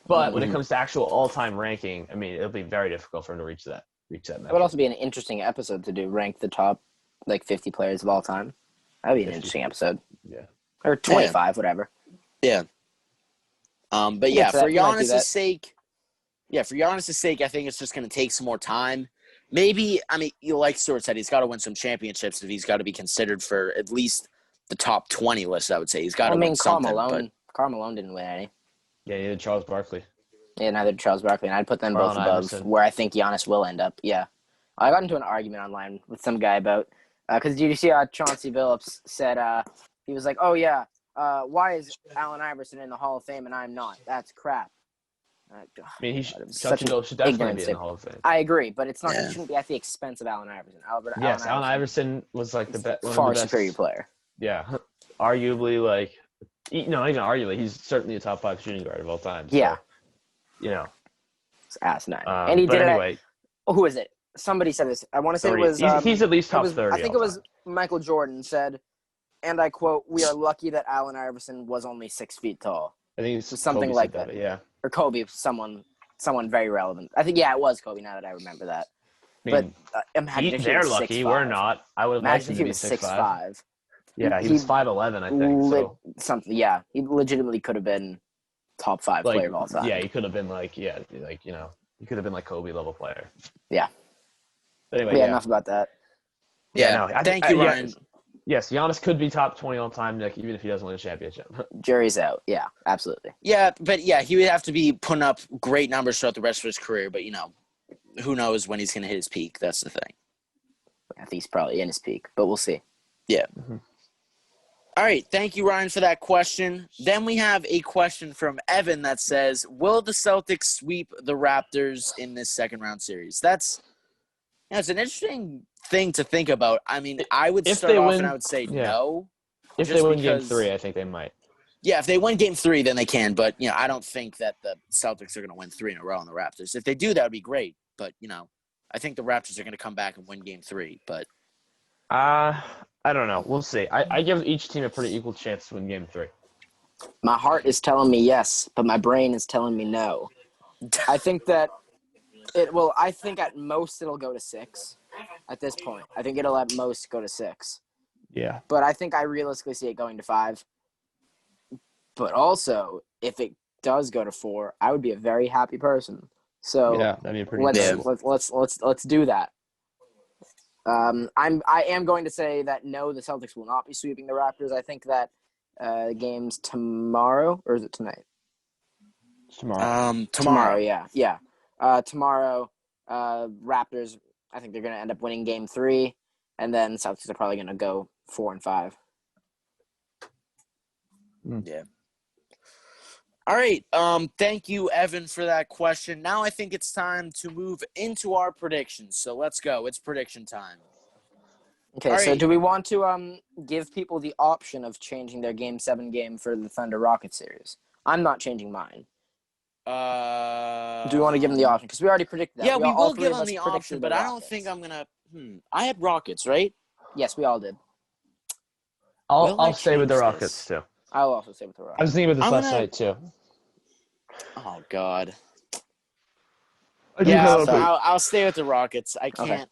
But when it comes to actual all-time ranking, I mean, it'll be very difficult for him to reach that That metric. would also be an interesting episode to do, rank the top 50 players of all time. That would be an 50. interesting episode. Yeah. Or 25, whatever. Yeah. But Yeah, for we might do Giannis' that. sake, I think it's just going to take some more time. Maybe, I mean, like Stuart said, he's got to win some championships if he's got to be considered for at least the top 20 list, I would say. He's got to win something. Karl Malone didn't win any. Yeah, neither Charles Barkley. Yeah, neither did Charles Barkley, and I'd put them both above Iverson. where I think Giannis will end up. Yeah. I got into an argument online with some guy about because did you see Chauncey Billups said he was like, oh, yeah, why is Allen Iverson in the Hall of Fame and I'm not? That's crap. I mean, such Chauncey Billups should definitely be in the Hall of Fame. I agree, but it's not. It shouldn't be at the expense of Allen Iverson. Allen Iverson was like one of the far best, superior player. Yeah, arguably, like, not even arguably, he's certainly a top 5 shooting guard of all time. So, Yeah, it's asinine. And he did anyway, who is it? Somebody said this. I want to say 30. it was. He's at least top 30. I think it was Michael Jordan said, and I quote, "We are lucky that Allen Iverson was only 6 feet tall." I think it's something Kobe like said that. Yeah. Or Kobe, someone very relevant. I think it was Kobe. Now that I remember that. I mean, but imagine if he they're was lucky. 6'5". We're not. I would have liked Imagine him if to he be was 6'5". 6'5". Yeah, he was 5'11", I think. So. Something. Yeah, he legitimately could have been top 5 player of all time. Yeah, he could have been he could have been like Kobe level player. Yeah. But anyway, enough about that. Yeah. Thank you, Ryan. Yes, Giannis could be top 20 all time, Nick, even if he doesn't win a championship. Jury's out. Yeah, absolutely. Yeah, but he would have to be putting up great numbers throughout the rest of his career. But who knows when he's going to hit his peak? That's the thing. I think he's probably in his peak, but we'll see. Yeah. Mm-hmm. All right. Thank you, Ryan, for that question. Then we have a question from Evan that says, will the Celtics sweep the Raptors in this second round series? That's it's an interesting thing to think about. I mean, I would start off and I would say no. If they win Game 3, I think they might. Yeah, if they win Game 3, then they can. But, I don't think that the Celtics are going to win 3 in a row on the Raptors. If they do, that would be great. But, I think the Raptors are going to come back and win Game 3. But I don't know. We'll see. I give each team a pretty equal chance to win Game 3. My heart is telling me yes, but my brain is telling me no. I think that I think at most it'll go to 6 at this point. I think it'll at most go to 6. Yeah. But I think I realistically see it going to 5. But also, if it does go to 4, I would be a very happy person. So yeah, that'd be pretty let's do that. I am going to say that no, the Celtics will not be sweeping the Raptors. I think that game's tomorrow, or is it tonight? Tomorrow. Tomorrow, yeah. Tomorrow, Raptors, I think they're going to end up winning Game 3, and then Celtics are probably going to go 4 and 5. Yeah. All right. Thank you, Evan, for that question. Now I think it's time to move into our predictions. So let's go. It's prediction time. Okay, so do we want to give people the option of changing their Game 7 game for the Thunder Rocket series? I'm not changing mine. Do we want to give them the option? Because we already predicted that. Yeah, we will give them the option, but I don't think I'm going to I had Rockets, right? Yes, we all did. I'll stay with the Rockets, too. I'll also stay with the Rockets. I was thinking about this last night, too. Oh, God. Yeah, so I'll stay with the Rockets. I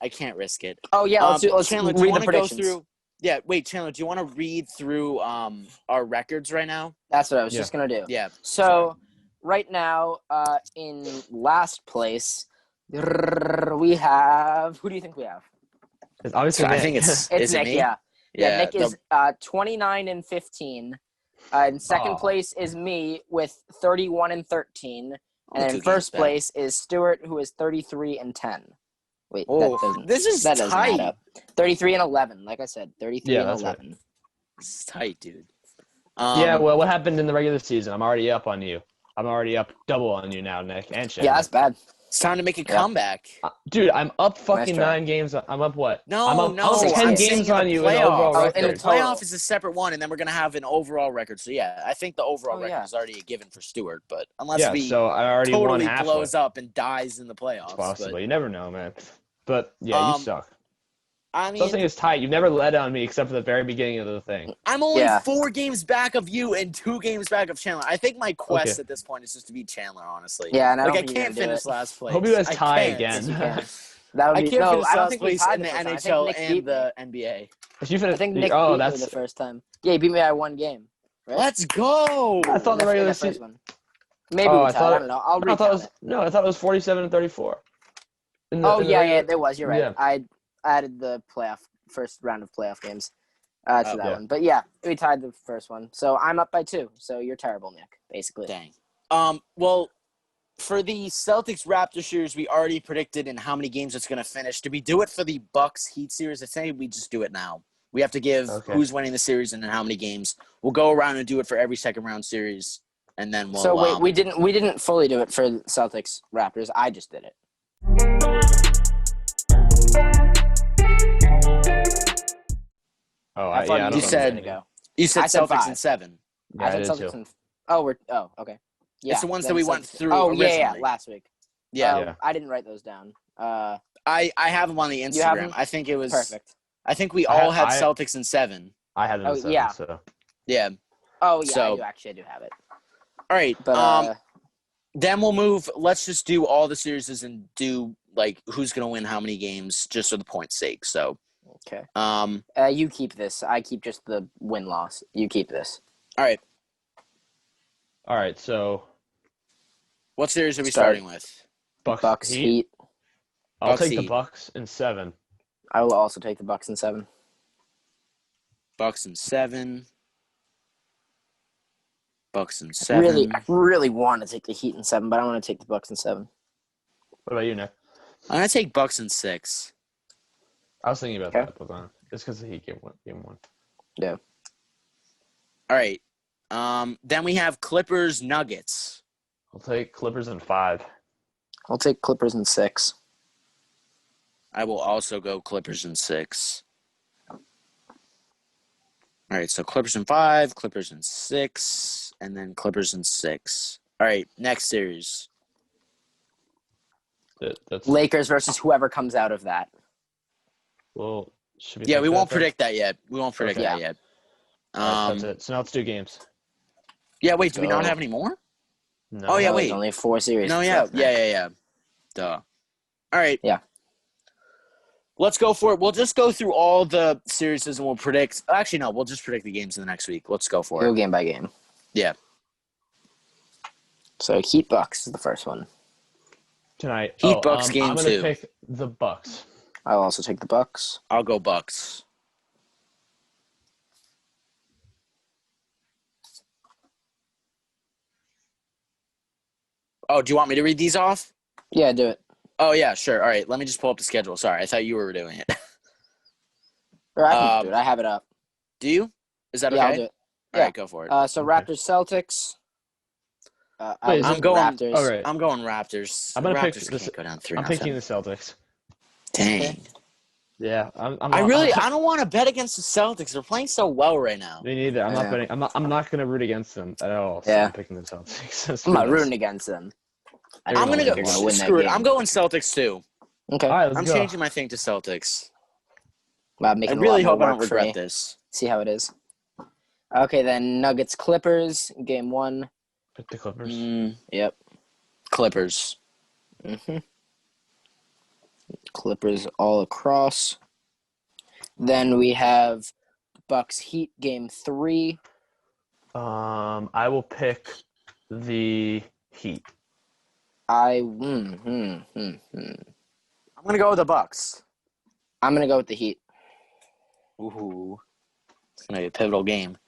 can't risk it. Oh, yeah, let's Chandler, read the predictions. Go through? Yeah, wait, Chandler, do you want to read through our records right now? That's what I was just going to do. Yeah. So, right now, in last place, we have – who do you think we have? It's obviously I think it's Nick, me? Yeah, Nick is 29 and 15. In second place is me with 31 and 13. And in first place is Stuart, who is 33 and 10. Wait, that doesn't add up. 33 and 11, like I said, 33 and 11. Right. This is tight, dude. Well, what happened in the regular season? I'm already up on you. I'm already up double on you now, Nick. And Shane. Yeah, that's bad. It's time to make a comeback. Dude, I'm up fucking 9 games. I'm up what? I'm up 10 games on you in the overall record. And the playoff is a separate one, and then we're going to have an overall record. So, yeah, I think the overall record is already a given for Stewart. But unless so I already totally won blows up and dies in the playoffs. Possibly. You never know, man. But, yeah, you suck. I mean, Something is tight. You've never led on me except for the very beginning of the thing. I'm only Yeah. 4 games back of you and 2 games back of Chandler. I think my quest at this point is just to beat Chandler, honestly. Yeah, and I Like, don't I think you're can't gonna do finish it. last place. Hope you guys I tie can't. again. Yes, you can. That would I be can't no. finish I don't last think we place tied in the the first time. I think NHL Nick and beat me. the NBA. If you I finish, think Nick oh, beat me that's. the first time. Yeah, he beat me by 1 game. Right? Let's go. I thought In the regular that first season. one. Maybe Oh, we I tied. thought I don't know. I'll No, I thought it recount was it. no. I thought it was 47-34. There was. You're right. Yeah. I added the first round of playoff games to Oh, that yeah. one. But yeah, we tied the first one. So I'm up by 2. So you're terrible, Nick. Basically. Dang. Well, for the Celtics Raptors series, we already predicted in how many games it's going to finish. Did we do it for the Bucks Heat series? I say we just do it now. We have to give who's winning the series and in how many games. We'll go around and do it for every second round series, and then we'll. So wait, we didn't fully do it for Celtics Raptors. I just did it. Oh, I thought yeah. I don't You know. said- to go. You said I said Celtics 5. in 7. Yeah, I I said did Celtics too. and okay. Yeah, It's the ones then that we went Celtics- through Oh yeah, originally. last week. Yeah. Yeah. I didn't write those down. I have them on the have Instagram. them? I think it was Perfect. I think we I all ha- had I- Celtics in 7. I had them Oh, in 7, yeah. so. Yeah. Oh yeah, So- I do have it. All right. But Then we'll move. Let's just do all the series and do like who's gonna win how many games, just for the point's sake. So, okay. all You keep this. I keep just the win loss. You keep this. right. All right, so What series are we Start. starting with? Bucks Heat. Heat. I'll Bucks take the Heat. Bucks in 7. I will also take the Bucks in 7. Bucks in 7. Bucks in 7. I really want to take the Heat in 7, but I want to take the Bucks in 7. What about you, Nick? I'm gonna take Bucks in 6. I was thinking about Okay. that, but just because the Heat game 1. Yeah. All right. Then we have Clippers Nuggets. I'll take Clippers in 5. I'll take Clippers in 6. I will also go Clippers in 6. All right, so Clippers in 5, Clippers in 6, and then Clippers in 6. All right, next series. That's Lakers versus whoever comes out of that. well. Should we? Yeah, pick we that won't then? predict that yet. We won't predict Okay. that yet. All right, that's it. So now let's do games. Yeah, wait, do we not So- have any more? No. Oh, yeah, No, wait. there's only 4 series. No, yeah, left now. yeah. Duh. All right. Yeah. Let's go for it. We'll just go through all the series and we'll predict. Actually, no, we'll just predict the games in the next week. Let's go for Go it. game by game. Yeah. So Heat Bucks is the first one. Tonight. Heat Bucks game I'm gonna 2. pick the Bucks. I'll also take the Bucks. I'll go Bucks. Oh, do you want me to read these off? Yeah, do it. Oh, yeah, sure. All right, let me just pull up the schedule. Sorry, I thought you were doing it. Or I can do it. I have it up. Do you? Is that Yeah, okay? I'll do it. All Yeah. right, go for it. So Okay. Raptors Celtics. Wait, is I'm it- going I'm Raptors. All right. I'm going Raptors. I'm gonna pick Raptors this- can't go down 3 I'm picking the Celtics. Dang. Yeah. I'm I don't want to bet against the Celtics. They're playing so well right now. Me neither. I'm Yeah. not betting. I'm not gonna root against them at all. So Yeah. I'm picking the Celtics. I'm not rooting against them. I I'm don't I'm gonna think go. they're gonna win that Screw it. game. I'm going Celtics too. Okay. All right, let's I'm go. changing my thing to Celtics. Wow, I making really a lot hope I more don't work for me. regret this. See how it is. Okay, then Nuggets Clippers game 1. Pick the Clippers. Yep. Clippers. Clippers all across. Then we have Bucks Heat game 3. I will pick the Heat. I'm gonna go with the Bucks. I'm gonna go with the Heat. Ooh, it's gonna be a pivotal game.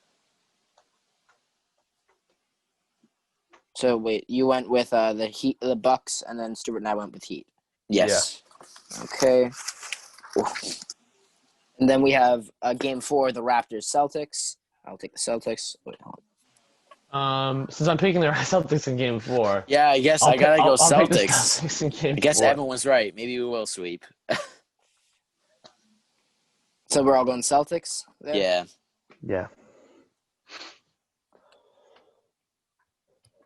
So wait, you went with the Heat, the Bucks, and then Stuart and I went with Heat. Yes. Okay. And then we have game 4, the Raptors Celtics. I'll take the Celtics. Wait, hold Since I'm picking the Celtics in Game 4, Yeah, I guess I gotta go I'll pick the Celtics. Celtics in Game I guess 4. Evan was right. Maybe we will sweep. So we're all going Celtics there? Yeah. Yeah.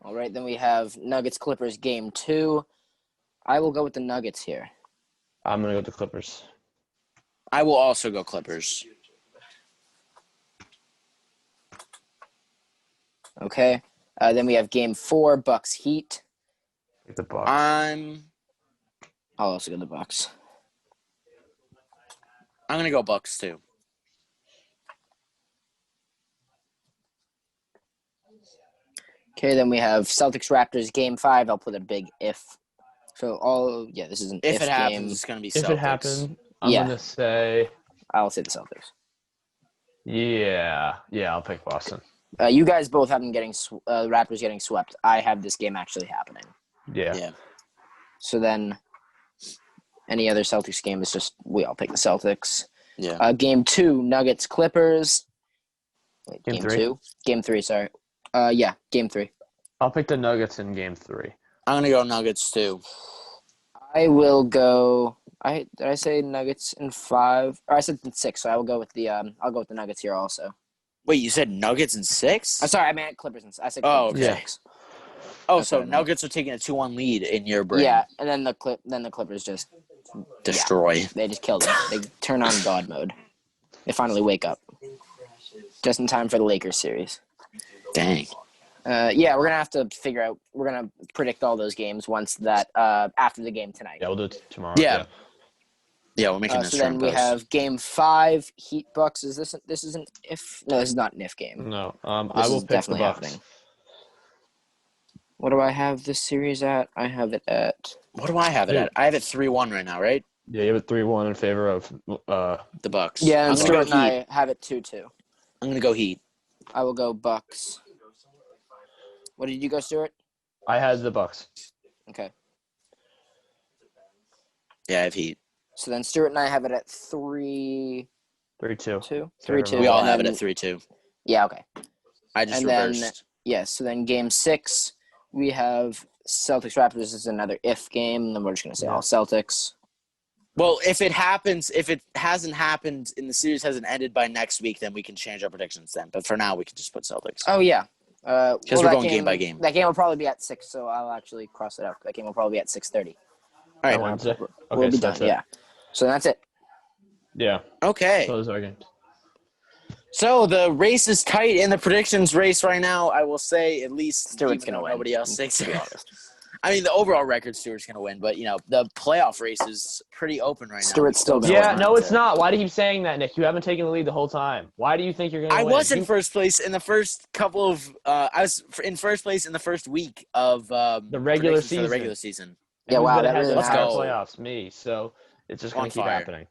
All right, then we have Nuggets Clippers game 2. I will go with the Nuggets here. I'm gonna go with the Clippers. I will also go Clippers. Okay. Then we have Game 4, Bucks Heat. Take the Bucks. I'll also go the Bucks. I'm gonna go Bucks too. Okay, then we have Celtics Raptors Game 5. I'll put a big if. So this is an If it happens, game. it's gonna be Celtics. If it happened, I'm Yeah. gonna say I'll say the Celtics. yeah. I'll pick Boston. You guys both have them Raptors getting swept. I have this game actually happening. Yeah. So then, any other Celtics game is just we all pick the Celtics. Yeah. Game 2, Nuggets Clippers. Wait, Game game 3? 2? Game 3, sorry. Game 3. I'll pick the Nuggets in Game 3. I'm gonna go Nuggets too. I will go. Did I say Nuggets in 5? Or I said in 6. So I will go with the. I'll go with the Nuggets here also. Wait, you said Nuggets in 6? I'm sorry, I meant Clippers. I said Oh, Clippers in okay. 6. Oh, That's so what I meant. Nuggets are taking a 2-1 lead in your brain. Yeah, and then the Clippers just Destroy. they just killed them. They turn on God mode. They finally wake up. Just in time for the Lakers series. Dang. We're gonna have to figure out. We're gonna predict all those games once that after the game tonight. Yeah, we'll do it tomorrow. Yeah. Yeah, we're making this So then we have Game 5, Heat Bucks. Is this is an if? No, this is not an if game. No. This I will is pick the definitely Bucks. happening. What do I have this series at? I have it at. What do I have it at? I have it 3-1 right now, right? Yeah, you have it 3-1 in favor of The Bucks. Yeah, and I'm Stuart gonna and go Heat. I have it 2-2. I'm gonna go Heat. I will go Bucks. What did you go, Stuart? I had the Bucks. Okay. Yeah, I have Heat. So then Stuart and I have it at 3-2. 3-2. 3-2. We all and have it then- at 3-2. Yeah, okay. I just And then- reversed. Yes, so then Game 6, we have Celtics Raptors. This is another if game, and then we're just gonna say all Celtics. Well, if it hasn't happened and the series hasn't ended by next week, then we can change our predictions then. But for now, we can just put Celtics. Oh yeah. Because we're going game by game. That game will probably be at 6, so I'll actually cross it out. That game will probably be at 6:30. All right. On Wednesday. We'll Okay, be so done. that's it. Yeah. So that's it. Yeah. Okay. Those are games. So the race is tight in the predictions race right now. I will say at least Stewart's even gonna though win. nobody else thinks To be it. honest, I mean, the overall record, Stewart's going to win. But, the playoff race is pretty open right now. Stewart's still gonna Yeah, win. no, it's not. Why do you keep saying that, Nick? You haven't taken the lead the whole time. Why do you think you're going to I win? was in first place in the first couple of I was in first place in the first week of The regular predictions for the season. regular season. And Yeah, who's wow, gonna that have really the Let's higher go. playoffs? Me. So it's just going On to keep fire. happening.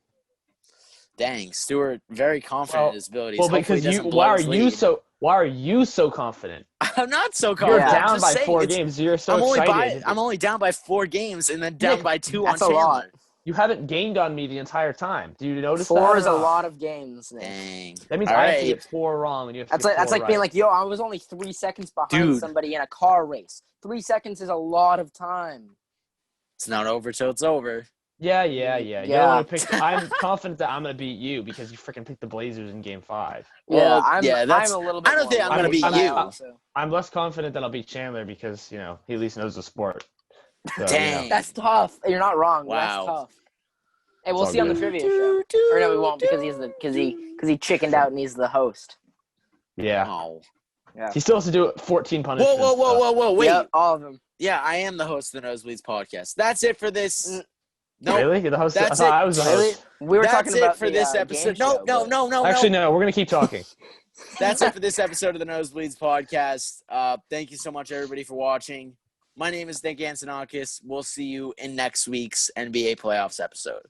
Dang, Stewart, very confident in his abilities. Well, Hopefully because he doesn't blow why are his you lead. so confident? I'm not so You're confident. I'm down just by saying 4 it's- games. You're so I'm excited. only down by 4 games and then down Nick, by 2 that's on a lot. Chandler. You haven't gained on me the entire time. Do you notice 4 that? is a lot of games. Nick. Dang. That means All I have to right. get 4 wrong and you have to That's get like 4 being right. like, yo, I was only 3 seconds behind Dude. somebody in a car race. 3 seconds is a lot of time. It's not over till it's over. Yeah. You Yeah. don't want to pick. I'm confident that I'm going to beat you because you freaking picked the Blazers in Game 5. Well, I'm that's- a little bit I don't more think I'm gonna worried, beat but I you. also- I'm less confident that I'll beat Chandler because, he at least knows the sport. So, Dang. That's tough. You're not wrong. Wow. That's tough. Hey, we'll It's all see on the good. trivia show. Or no, we won't because he chickened out and he's the host. Yeah. Oh. He still has to do 14 Whoa, punishments. whoa. Wait. Yep, all of them. Yeah, I am the host of the Nosebleeds podcast. That's it for this. No, Really? You're the host? That's I thought it. I was the Really? host. We were that's talking it about for the, this game episode. show, No. but- Actually, no. We're going to keep talking. That's it for this episode of the Nosebleeds podcast. Thank you so much, everybody, for watching. My name is Nick Antonakis. We'll see you in next week's NBA playoffs episode.